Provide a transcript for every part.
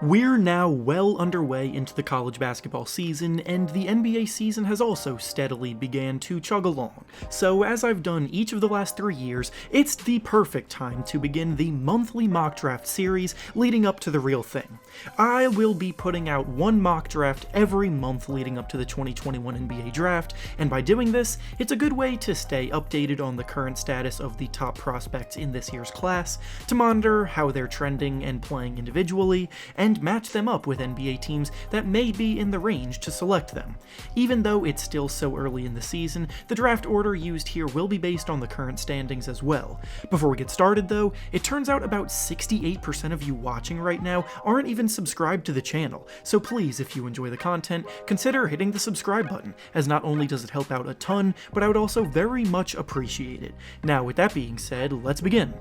We're now well underway into the college basketball season, and the NBA season has also steadily began to chug along. So as I've done each of the last 3 years, it's the perfect time to begin the monthly mock draft series leading up to the real thing. I will be putting out one mock draft every month leading up to the 2021 NBA draft, and by doing this, it's a good way to stay updated on the current status of the top prospects in this year's class, to monitor how they're trending and playing individually, and match them up with NBA teams that may be in the range to select them. Even though it's still so early in the season, the draft order used here will be based on the current standings as well. Before we get started though, it turns out about 68% of you watching right now aren't even subscribed to the channel, so please, if you enjoy the content, consider hitting the subscribe button, as not only does it help out a ton, but I would also very much appreciate it. Now with that being said, let's begin.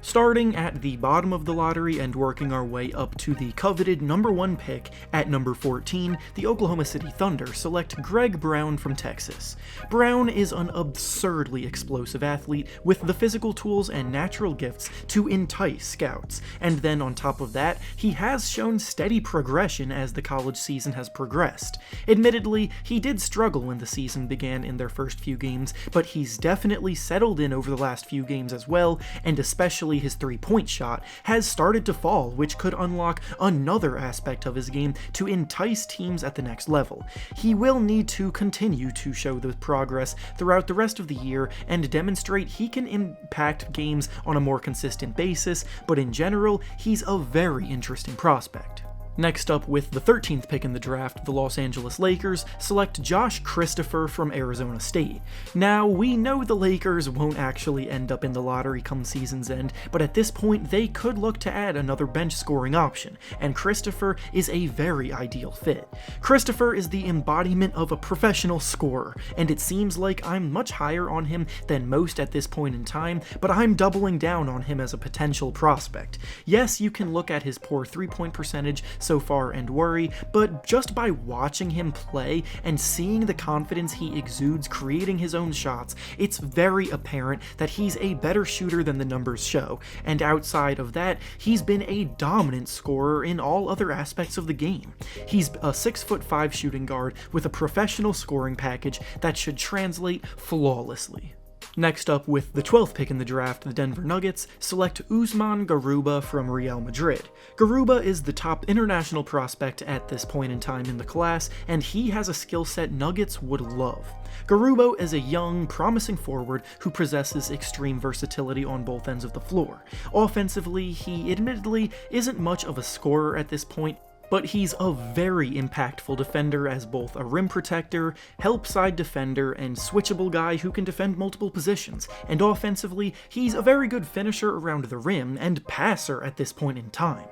Starting at the bottom of the lottery and working our way up to the coveted number 1 pick, at number 14, the Oklahoma City Thunder select Greg Brown from Texas. Brown is an absurdly explosive athlete with the physical tools and natural gifts to entice scouts, and then on top of that, he has shown steady progression as the college season has progressed. Admittedly, he did struggle when the season began in their first few games, but he's definitely settled in over the last few games as well, and especially his three-point shot has started to fall, which could unlock another aspect of his game to entice teams at the next level. He will need to continue to show the progress throughout the rest of the year and demonstrate he can impact games on a more consistent basis, but in general, he's a very interesting prospect. Next up, with the 13th pick in the draft, the Los Angeles Lakers select Josh Christopher from Arizona State. Now, we know the Lakers won't actually end up in the lottery come season's end, but at this point they could look to add another bench scoring option, and Christopher is a very ideal fit. Christopher is the embodiment of a professional scorer, and it seems like I'm much higher on him than most at this point in time, but I'm doubling down on him as a potential prospect. Yes, you can look at his poor three-point percentage so far and worry, but just by watching him play and seeing the confidence he exudes creating his own shots, it's very apparent that he's a better shooter than the numbers show, and outside of that, he's been a dominant scorer in all other aspects of the game. He's a 6'5" shooting guard with a professional scoring package that should translate flawlessly. Next up, with the 12th pick in the draft, the Denver Nuggets select Usman Garuba from Real Madrid. Garuba is the top international prospect at this point in time in the class, and he has a skill set Nuggets would love. Garuba is a young, promising forward who possesses extreme versatility on both ends of the floor. Offensively, he admittedly isn't much of a scorer at this point, but he's a very impactful defender as both a rim protector, help side defender, and switchable guy who can defend multiple positions, and offensively, he's a very good finisher around the rim and passer at this point in time.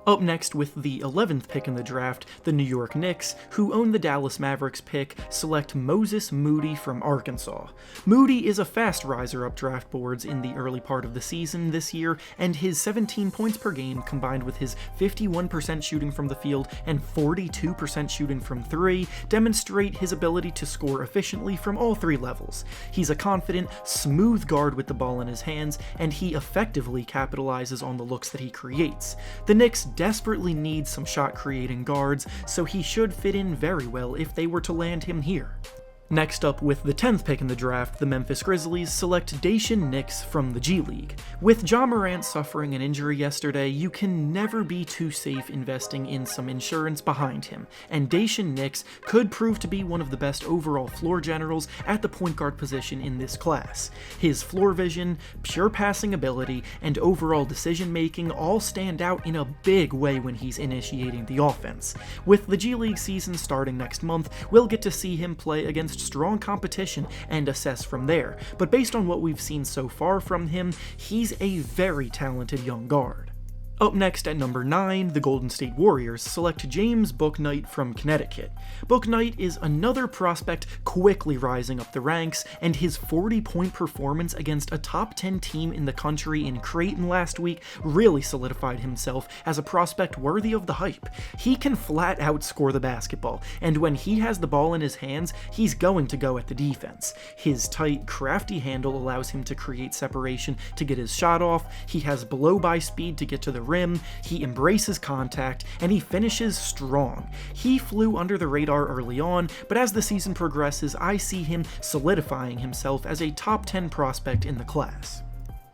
Up next, with the 11th pick in the draft, the New York Knicks, who own the Dallas Mavericks pick, select Moses Moody from Arkansas. Moody is a fast riser up draft boards in the early part of the season this year, and his 17 points per game combined with his 51% shooting from the field and 42% shooting from 3 demonstrate his ability to score efficiently from all 3 levels. He's a confident, smooth guard with the ball in his hands, and he effectively capitalizes on the looks that he creates. The Knicks desperately needs some shot-creating guards, so he should fit in very well if they were to land him here. Next up, with the 10th pick in the draft, the Memphis Grizzlies select Daishen Nix from the G League. With Ja Morant suffering an injury yesterday, you can never be too safe investing in some insurance behind him, and Daishen Nix could prove to be one of the best overall floor generals at the point guard position in this class. His floor vision, pure passing ability, and overall decision making all stand out in a big way when he's initiating the offense. With the G League season starting next month, we'll get to see him play against strong competition and assess from there, but based on what we've seen so far from him, he's a very talented young guard. Up next at number 9, the Golden State Warriors select James Bouknight from Connecticut. Bouknight is another prospect quickly rising up the ranks, and his 40-point performance against a top 10 team in the country in Creighton last week really solidified himself as a prospect worthy of the hype. He can flat out score the basketball, and when he has the ball in his hands, he's going to go at the defense. His tight, crafty handle allows him to create separation to get his shot off, he has blow-by speed to get to the rim, he embraces contact, and he finishes strong. He flew under the radar early on, but as the season progresses, I see him solidifying himself as a top 10 prospect in the class.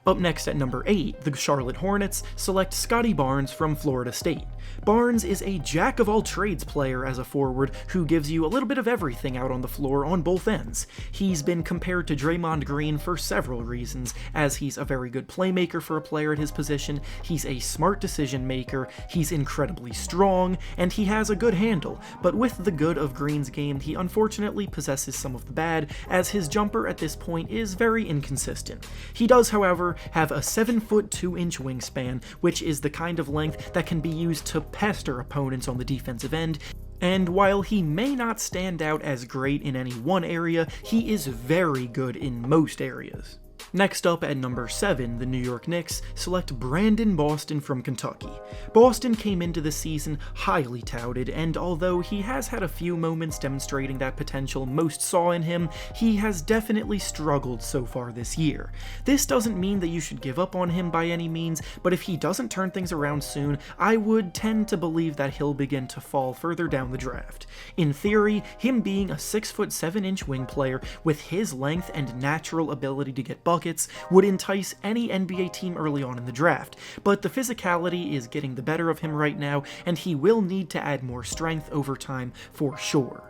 Up next at number 8, the Charlotte Hornets select Scottie Barnes from Florida State. Barnes is a jack-of-all-trades player as a forward who gives you a little bit of everything out on the floor on both ends. He's been compared to Draymond Green for several reasons, as he's a very good playmaker for a player at his position, he's a smart decision maker, he's incredibly strong, and he has a good handle, but with the good of Green's game, he unfortunately possesses some of the bad, as his jumper at this point is very inconsistent. He does, however, have a 7'2" wingspan, which is the kind of length that can be used to pester opponents on the defensive end, and while he may not stand out as great in any one area, he is very good in most areas. Next up at number 7, the New York Knicks select Brandon Boston from Kentucky. Boston came into the season highly touted, and although he has had a few moments demonstrating that potential most saw in him, he has definitely struggled so far this year. This doesn't mean that you should give up on him by any means, but if he doesn't turn things around soon, I would tend to believe that he'll begin to fall further down the draft. In theory, him being a 6'7" wing player with his length and natural ability to get buckets would entice any NBA team early on in the draft, but the physicality is getting the better of him right now, and he will need to add more strength over time for sure.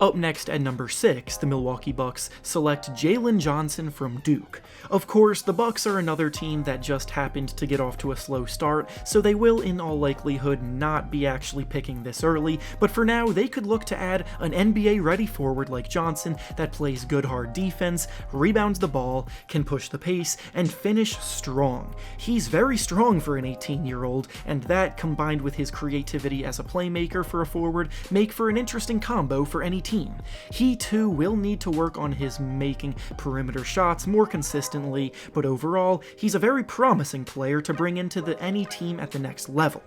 Up next at number 6, the Milwaukee Bucks select Jalen Johnson from Duke. Of course, the Bucks are another team that just happened to get off to a slow start, so they will in all likelihood not be actually picking this early, but for now they could look to add an NBA-ready forward like Johnson that plays good hard defense, rebounds the ball, can push the pace, and finish strong. He's very strong for an 18-year-old, and that, combined with his creativity as a playmaker for a forward, make for an interesting combo for any team. He too will need to work on his making perimeter shots more consistently, but overall, he's a very promising player to bring into any team at the next level.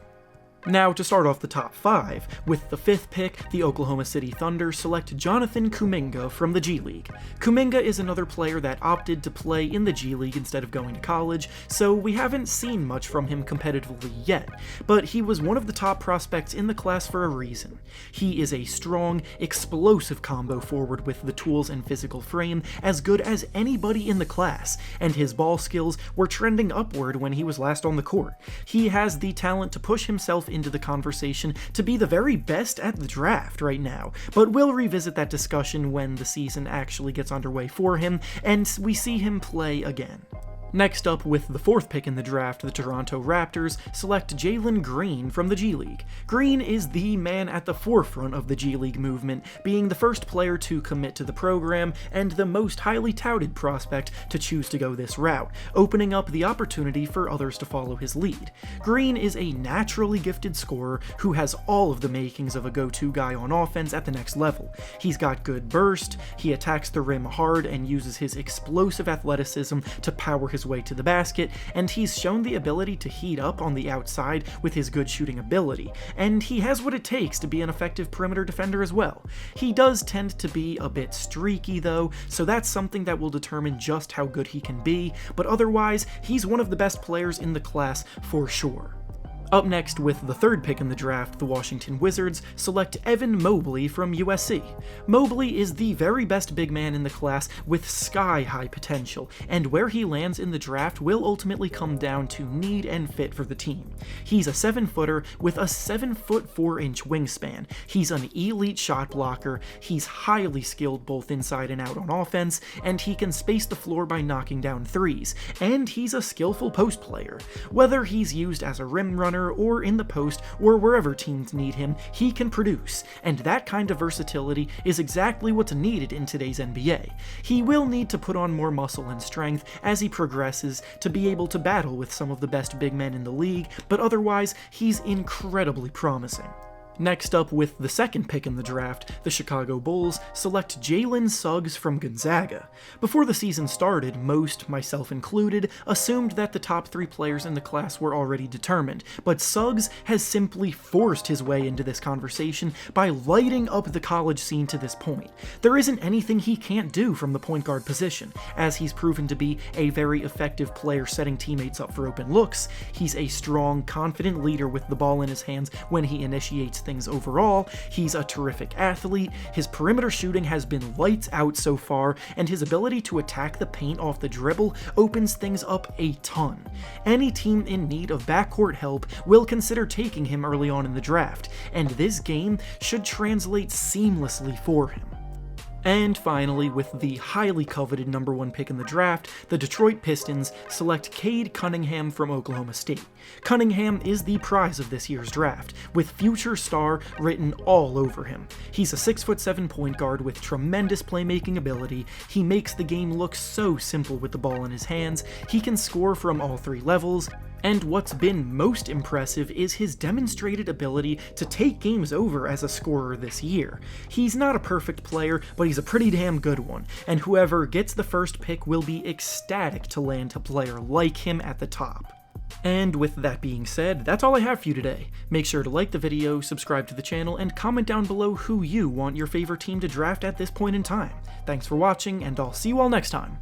Now, to start off the top 5, with the 5th pick, the Oklahoma City Thunder select Jonathan Kuminga from the G League. Kuminga is another player that opted to play in the G League instead of going to college, so we haven't seen much from him competitively yet, but he was one of the top prospects in the class for a reason. He is a strong, explosive combo forward with the tools and physical frame as good as anybody in the class, and his ball skills were trending upward when he was last on the court. He has the talent to push himself into the conversation to be the very best at the draft right now, but we'll revisit that discussion when the season actually gets underway for him and we see him play again. Next up, with the 4th pick in the draft, the Toronto Raptors select Jalen Green from the G League. Green is the man at the forefront of the G League movement, being the first player to commit to the program and the most highly touted prospect to choose to go this route, opening up the opportunity for others to follow his lead. Green is a naturally gifted scorer who has all of the makings of a go-to guy on offense at the next level. He's got good burst, he attacks the rim hard and uses his explosive athleticism to power his way to the basket, and he's shown the ability to heat up on the outside with his good shooting ability, and he has what it takes to be an effective perimeter defender as well. He does tend to be a bit streaky though, so that's something that will determine just how good he can be, but otherwise, he's one of the best players in the class for sure. Up next, with the 3rd pick in the draft, the Washington Wizards select Evan Mobley from USC. Mobley is the very best big man in the class with sky-high potential, and where he lands in the draft will ultimately come down to need and fit for the team. He's a 7-footer with a 7'4" wingspan. He's an elite shot blocker, he's highly skilled both inside and out on offense, and he can space the floor by knocking down threes, and he's a skillful post player. Whether he's used as a rim runner or in the post or wherever teams need him, he can produce, and that kind of versatility is exactly what's needed in today's NBA. He will need to put on more muscle and strength as he progresses to be able to battle with some of the best big men in the league, but otherwise, he's incredibly promising. Next up, with the second pick in the draft, the Chicago Bulls select Jalen Suggs from Gonzaga. Before the season started, most, myself included, assumed that the top 3 players in the class were already determined, but Suggs has simply forced his way into this conversation by lighting up the college scene to this point. There isn't anything he can't do from the point guard position, as he's proven to be a very effective player setting teammates up for open looks. He's a strong, confident leader with the ball in his hands when he initiates things overall. He's a terrific athlete, his perimeter shooting has been lights out so far, and his ability to attack the paint off the dribble opens things up a ton. Any team in need of backcourt help will consider taking him early on in the draft, and this game should translate seamlessly for him. And finally, with the highly coveted number 1 pick in the draft, the Detroit Pistons select Cade Cunningham from Oklahoma State. Cunningham is the prize of this year's draft, with future star written all over him. He's a 6'7" point guard with tremendous playmaking ability. He makes the game look so simple with the ball in his hands. He can score from all 3 levels. And what's been most impressive is his demonstrated ability to take games over as a scorer this year. He's not a perfect player, but he's a pretty damn good one, and whoever gets the first pick will be ecstatic to land a player like him at the top. And with that being said, that's all I have for you today. Make sure to like the video, subscribe to the channel, and comment down below who you want your favorite team to draft at this point in time. Thanks for watching, and I'll see you all next time.